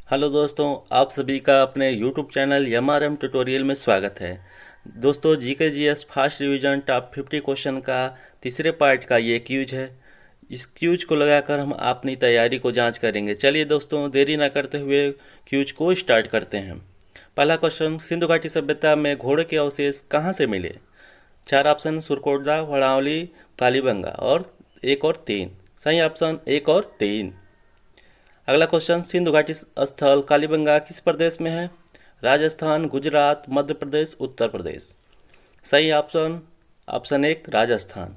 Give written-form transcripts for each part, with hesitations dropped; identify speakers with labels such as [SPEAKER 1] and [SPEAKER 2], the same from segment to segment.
[SPEAKER 1] Hello दोस्तों, आप सभी का अपने YouTube चैनल एमआरएम ट्यूटोरियल में स्वागत है। दोस्तों, GK GS fast revision top 50 question का तीसरे पार्ट का ये क्यूज है। इस क्यूज को लगाकर हम अपनी तैयारी को जांच करेंगे। चलिए दोस्तों, देरी ना करते हुए क्यूज को स्टार्ट करते हैं। पहला क्वेश्चन, सिंधु घाटी सभ्यता में घोड़े के अवशेष कहाँ से मिले? चार ऑप्शन, सुरकोटदा, वड़ावली, कालीबंगा और एक और तीन। सही ऑप्शन एक और तीन। अगला क्वेश्चन, सिंधु घाटी स्थल कालीबंगा किस प्रदेश में है? राजस्थान, गुजरात, मध्य प्रदेश, उत्तर प्रदेश। सही ऑप्शन ऑप्शन एक, राजस्थान।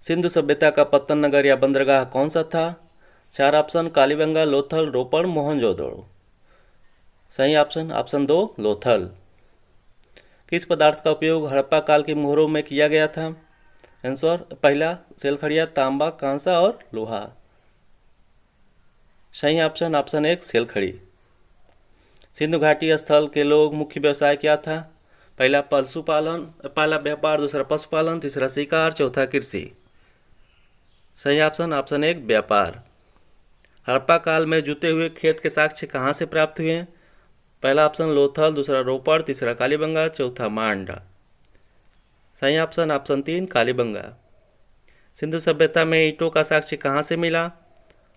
[SPEAKER 1] सिंधु सभ्यता का पत्तन नगर या बंदरगाह कौन सा था? चार ऑप्शन, कालीबंगा, लोथल, रोपड़, मोहनजोदड़ो। सही ऑप्शन ऑप्शन दो, लोथल। किस पदार्थ का उपयोग हड़प्पा काल के मोहरों में किया गया था? आंसर पहला, सेलखड़िया, तांबा, कांसा और लोहा। सही ऑप्शन ऑप्शन एक, सेलखड़ी। सिंधु घाटी स्थल के लोग मुख्य व्यवसाय क्या था? पहला पशुपालन, पहला व्यापार, दूसरा पशुपालन, तीसरा शिकार, चौथा कृषि। सही ऑप्शन ऑप्शन एक, व्यापार। हड़प्पा काल में जुते हुए खेत के साक्ष्य कहाँ से प्राप्त हुए? पहला ऑप्शन लोथल, दूसरा रोपड़, तीसरा कालीबंगा, चौथा मांडा। सही ऑप्शन ऑप्शन तीन, कालीबंगा। सिंधु सभ्यता में ईंटों का साक्ष्य कहाँ से मिला?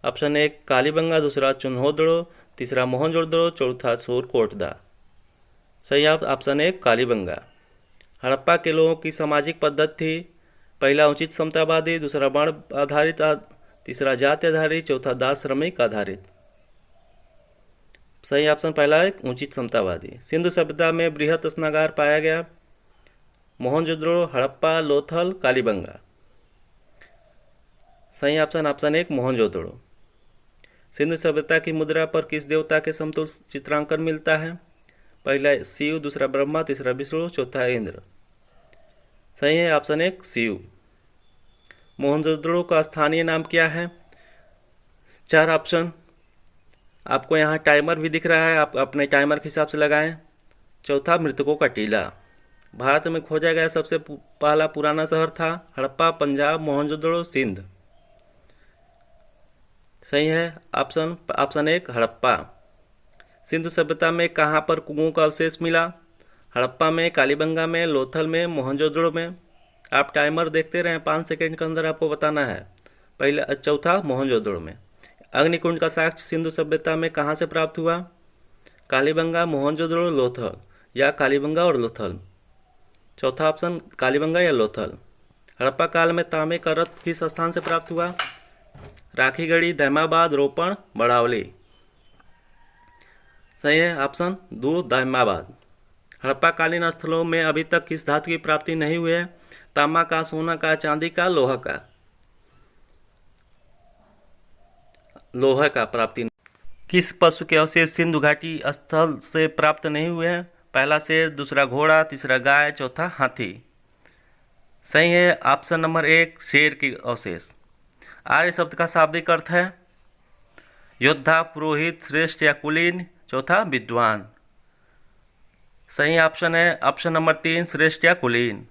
[SPEAKER 1] ऑप्शन एक, कालीबंगा, दूसरा चुन्होदड़ो, तीसरा मोहनजोदड़ो, चौथा सुरकोटदा। सही ऑप्शन एक, कालीबंगा। हड़प्पा के लोगों की सामाजिक पद्धति थी? पहला उचित समतावादी, दूसरा वर्ण आधारित, तीसरा जाति आधारित, चौथा दास श्रमिक आधारित। सही ऑप्शन पहला एक, उचित समतावादी। सिंधु सभ्यता में बृहत स्नागार पाया गया? मोहनजोदड़ो, हड़प्पा, लोथल, कालीबंगा। सही ऑप्शन ऑप्शन एक, मोहनजोदड़ो। सिंधु सभ्यता की मुद्रा पर किस देवता के समतुल्य चित्रांकन मिलता है? पहला शिव, दूसरा ब्रह्मा, तीसरा विष्णु, चौथा इंद्र। सही है ऑप्शन एक, शिव। मोहनजोदड़ो का स्थानीय नाम क्या है? चार ऑप्शन। आपको यहाँ टाइमर भी दिख रहा है, आप अपने टाइमर के हिसाब से लगाएं। चौथा, मृतकों का टीला। भारत में खोजा गया सबसे पहला पुराना शहर था? हड़प्पा, पंजाब, मोहनजोदड़ो, सिंध। सही है ऑप्शन ऑप्शन एक, हड़प्पा। सिंधु सभ्यता में कहाँ पर कुओं का अवशेष मिला? हड़प्पा में, कालीबंगा में, लोथल में, मोहनजोदड़ो में। आप टाइमर देखते रहें, 5 सेकंड के अंदर आपको बताना है। पहला चौथा, मोहनजोदड़ो में। अग्निकुंड का साक्ष्य सिंधु सभ्यता में कहाँ से प्राप्त हुआ? कालीबंगा, मोहनजोदड़ो, लोथल, या कालीबंगा और लोथल। चौथा ऑप्शन, कालीबंगा या लोथल। हड़प्पा काल में तांबे का रथ किस स्थान से प्राप्त हुआ? राखीगढ़ी, दैमाबाद, रोपड़, बड़ावली। सही है ऑप्शन दो, दैमाबाद। हड़प्पा कालीन स्थलों में अभी तक किस धातु की प्राप्ति नहीं हुई है? तांबा का, सोना का, चांदी का, लोहा का। लोहा का प्राप्ति। किस पशु के अवशेष सिंधु घाटी स्थल से प्राप्त नहीं हुए हैं? पहला शेर, दूसरा घोड़ा, तीसरा गाय, चौथा हाथी। सही है ऑप्शन नंबर एक, शेर के अवशेष। आर्य शब्द का शाब्दिक अर्थ है? योद्धा, पुरोहित, श्रेष्ठ या कुलीन, चौथा विद्वान। सही ऑप्शन है ऑप्शन नंबर तीन, श्रेष्ठ या कुलीन।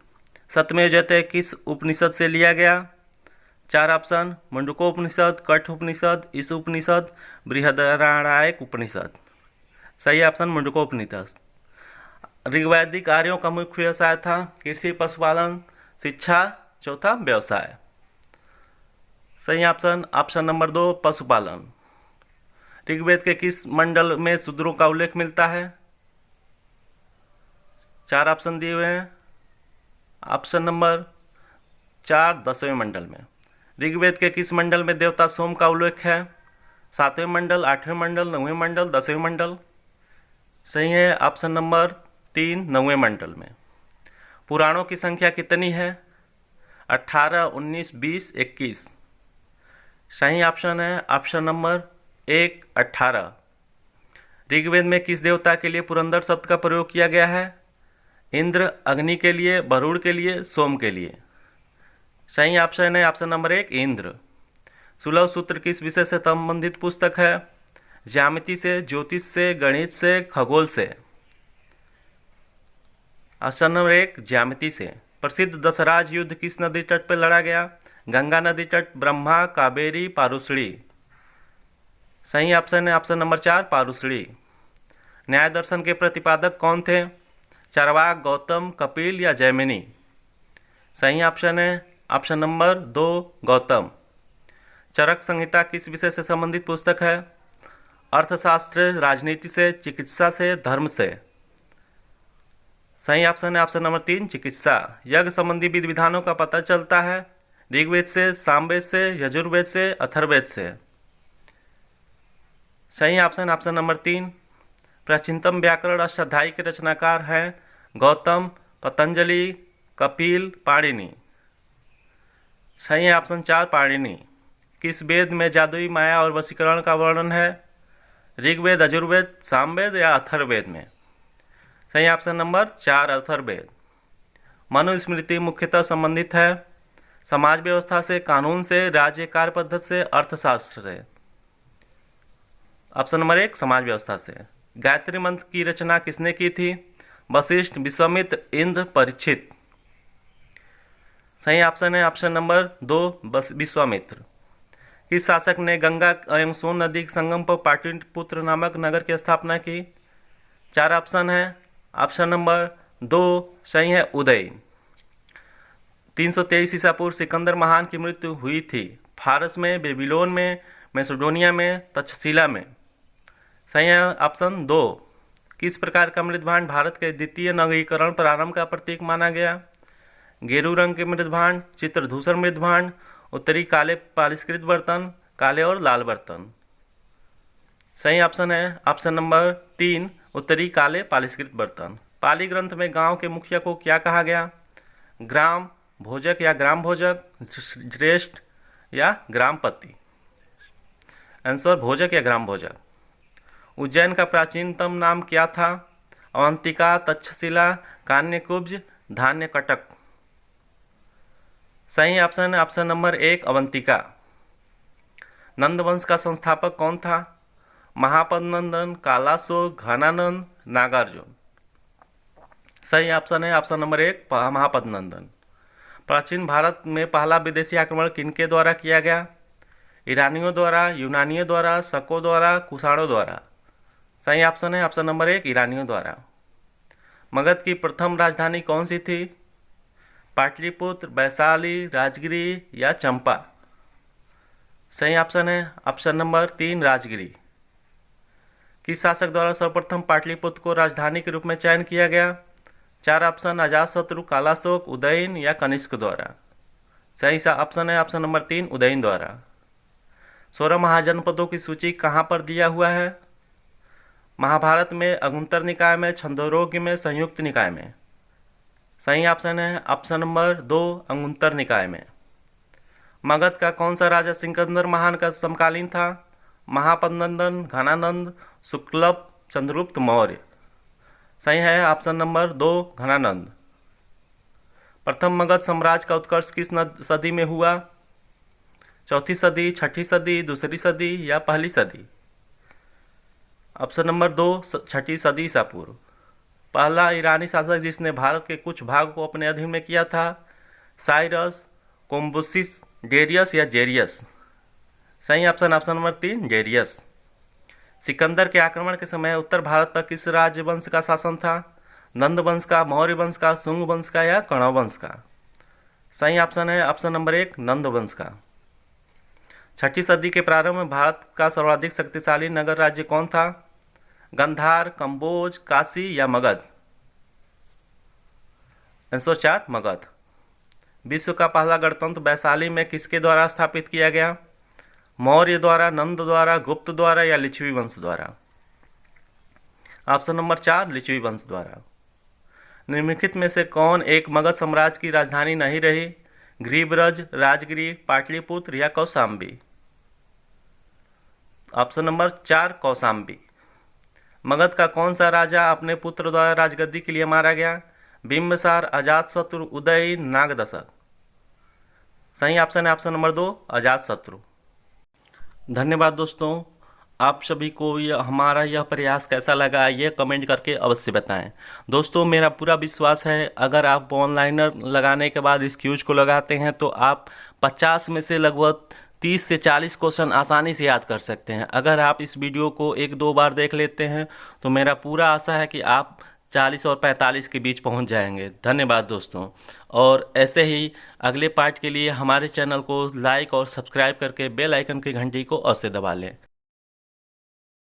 [SPEAKER 1] सत्यमेव जयते किस उपनिषद से लिया गया? चार ऑप्शन, मुंडकोपनिषद, कठोपनिषद, ईश उपनिषद, बृहदारण्यक उपनिषद। सही ऑप्शन मुंडकोपनिषद। ऋग्वैदिक आर्यों का मुख्य व्यवसाय था? कृषि, पशुपालन, शिक्षा, चौथा व्यवसाय। सही ऑप्शन ऑप्शन नंबर दो, पशुपालन। ऋग्वेद के किस मंडल में शूद्रों का उल्लेख मिलता है? चार ऑप्शन दिए हुए हैं। ऑप्शन नंबर चार, 10वें मंडल में। ऋग्वेद के किस मंडल में देवता सोम का उल्लेख है? 7वें मंडल, 8वें मंडल, 9वें मंडल, 10वें मंडल। सही है ऑप्शन नंबर तीन, 9वें मंडल में। पुराणों की संख्या कितनी है? 18, 19, 20, 21। सही ऑप्शन है ऑप्शन नंबर एक, 18। ऋग्वेद में किस देवता के लिए पुरंदर शब्द का प्रयोग किया गया है? इंद्र, अग्नि के लिए, वरुण के लिए, सोम के लिए। सही ऑप्शन है ऑप्शन नंबर एक, इंद्र। सुलभ सूत्र किस विषय से संबंधित पुस्तक है? ज्यामिति से, ज्योतिष से, गणित से, खगोल से। ऑप्शन नंबर एक, ज्यामिति से। प्रसिद्ध दशराज युद्ध किस नदी तट पर लड़ा गया? गंगा नदी तट, ब्रह्मा, कावेरी, पारुसड़ी। सही ऑप्शन है ऑप्शन नंबर 4 पारुश्री। न्याय दर्शन के प्रतिपादक कौन थे? चार्वाक, गौतम, कपिल या जैमिनी? सही ऑप्शन है ऑप्शन नंबर 2 गौतम। चरक संहिता किस विषय से संबंधित पुस्तक है? अर्थशास्त्र, राजनीति से, चिकित्सा से, धर्म से? सही ऑप्शन है ऑप्शन नंबर 3 चिकित्सा। यज्ञ संबंधी विधि विधानों का पता चलता है ऋग्वेद से, सामवेद से, यजुर्वेद से, अथर्ववेद से? सही ऑप्शन ऑप्शन नंबर 3 प्राचीनतम व्याकरण अष्टाध्यायी के रचनाकार हैं गौतम, पतंजलि, कपिल, पाणिनि? सही ऑप्शन 4 पाणिनि। किस वेद में जादुई माया और वशीकरण का वर्णन है? ऋग्वेद, यजुर्वेद, सामवेद या अथर्ववेद में? सही ऑप्शन नंबर 4 अथर्ववेद। मनुस्मृति मुख्यतः संबंधित है समाज व्यवस्था से, कानून से, राज्य कार्य पद्धति से, अर्थशास्त्र से? ऑप्शन नंबर 1 समाज व्यवस्था से। गायत्री मंत्र की रचना किसने की थी? वशिष्ठ, विश्वामित्र, इंद्र, परीक्षित? सही ऑप्शन है ऑप्शन नंबर 2 विश्वामित्र। किस शासक ने गंगा एवं सोन नदी के संगम पर पाटलिपुत्र नामक नगर की स्थापना की? 4 ऑप्शन है ऑप्शन नंबर 2 सही है उदय। 323 ईसा पूर्व सिकंदर महान की मृत्यु हुई थी फारस में, बेबीलोन में, मैसेडोनिया में, तक्षशिला में? सही है ऑप्शन 2। किस प्रकार का मृदभांड भारत के द्वितीय नवीकरण प्रारंभ का प्रतीक माना गया? गेरू रंग के मृदभांड, चित्रधूसर मृदभांड, उत्तरी काले पालिशकृत बर्तन, काले और लाल बर्तन? सही ऑप्शन है ऑप्शन नंबर 3 उत्तरी काले पालिशकृत बर्तन। पाली ग्रंथ में गांव के मुखिया को क्या कहा गया? ग्राम भोजक या ग्राम भोजक, ज्येष्ठ या ग्रामपति? आंसर भोजक या ग्राम भोजक। उज्जैन का प्राचीनतम नाम क्या था? अवंतिका, तक्षशिला, कान्यकुब्ज, धान्य कटक? सही ऑप्शन है ऑप्शन नंबर 1 अवंतिका। नंद वंश का संस्थापक कौन था? महापद्नंदन, कालाशोक, घनानंद, नागार्जुन? सही ऑप्शन है ऑप्शन नंबर 1 महापद्नंदन। प्राचीन भारत में पहला विदेशी आक्रमण किनके द्वारा किया गया? ईरानियों द्वारा, यूनानियों द्वारा, शकों द्वारा, कुषाणों द्वारा? सही ऑप्शन है ऑप्शन नंबर 1 ईरानियों द्वारा। मगध की प्रथम राजधानी कौन सी थी? पाटलिपुत्र, वैशाली, राजगिरी या चंपा? सही ऑप्शन है ऑप्शन नंबर 3 राजगिरी। किस शासक द्वारा सर्वप्रथम पाटलिपुत्र को राजधानी के रूप में चयन किया गया? 4 ऑप्शन अजातशत्रु, कालाशोक, उदयन या कनिष्क द्वारा? सही ऑप्शन है ऑप्शन नंबर 3 उदयन द्वारा। 16 महाजनपदों की सूची कहाँ पर दिया हुआ है? महाभारत में, अगुंतर निकाय में, छंदोरोग्य में, संयुक्त निकाय में? सही ऑप्शन है ऑप्शन नंबर 2 अगुंतर निकाय में। मगध का कौन सा राजा सिकंदर महान का समकालीन था? महापद्नंदन, घनानंद, शुक्लप, चंद्रगुप्त मौर्य? सही है ऑप्शन नंबर 2 घनानंद। प्रथम मगध साम्राज्य का उत्कर्ष किस सदी में हुआ? चौथी सदी, छठी सदी, दूसरी सदी या पहली सदी? ऑप्शन नंबर 2 छठी सदी ईसा पूर्व। पहला ईरानी शासक जिसने भारत के कुछ भाग को अपने अधीन में किया था? साइरस, कोम्बुसिस, डेरियस या जेरियस? सही option option number 3 Darius. Sikandar के आक्रमण के समय उत्तर भारत पर किस राजवंश का शासन था? नंद वंश का, मौर्य वंश का, शुंग वंश का या कण्व वंश का? सही ऑप्शन है ऑप्शन नंबर 1 नंद वंश का। छठी सदी के प्रारंभ में भारत का सर्वाधिक शक्तिशाली नगर राज्य कौन था? गंधार, कंबोज, काशी या मगध? आंसर 4 मगध। विश्व का पहला गणतंत्र वैशाली में किसके द्वारा स्थापित किया गया? मौर्य द्वारा, नंद द्वारा, गुप्त द्वारा या लिच्छवी वंश द्वारा? ऑप्शन नंबर 4 लिच्छवी वंश द्वारा। निम्नलिखित में से कौन एक मगध साम्राज्य की राजधानी नहीं रही? ग्रीब्रज, राजगिरी, पाटलिपुत्र या कौशाम्बी? Option number 4 Kaushambi. मगध का कौन सा राजा अपने पुत्र द्वारा राजगद्दी के लिए मारा गया? बिंबिसार, अजातशत्रु, उदयन, नागदशक? सही ऑप्शन है ऑप्शन नंबर 2 अजातशत्रु। धन्यवाद दोस्तों। आप सभी को हमारा यह प्रयास कैसा लगा ये कमेंट करके अवश्य बताएं। दोस्तों मेरा पूरा विश्वास है अगर आप ऑनलाइनर लगाने के बाद इस क्यूज को लगाते हैं तो आप 50 में से लगभग 30 से 40 क्वेश्चन आसानी से याद कर सकते हैं। अगर आप इस वीडियो को 1-2 बार देख लेते हैं तो मेरा पूरा आशा है कि आप 40 और 45 के बीच पहुंच जाएंगे। धन्यवाद दोस्तों। और ऐसे ही अगले पार्ट के लिए हमारे चैनल को लाइक और सब्सक्राइब करके बेल आइकन की घंटी को अवश्य दबा लें।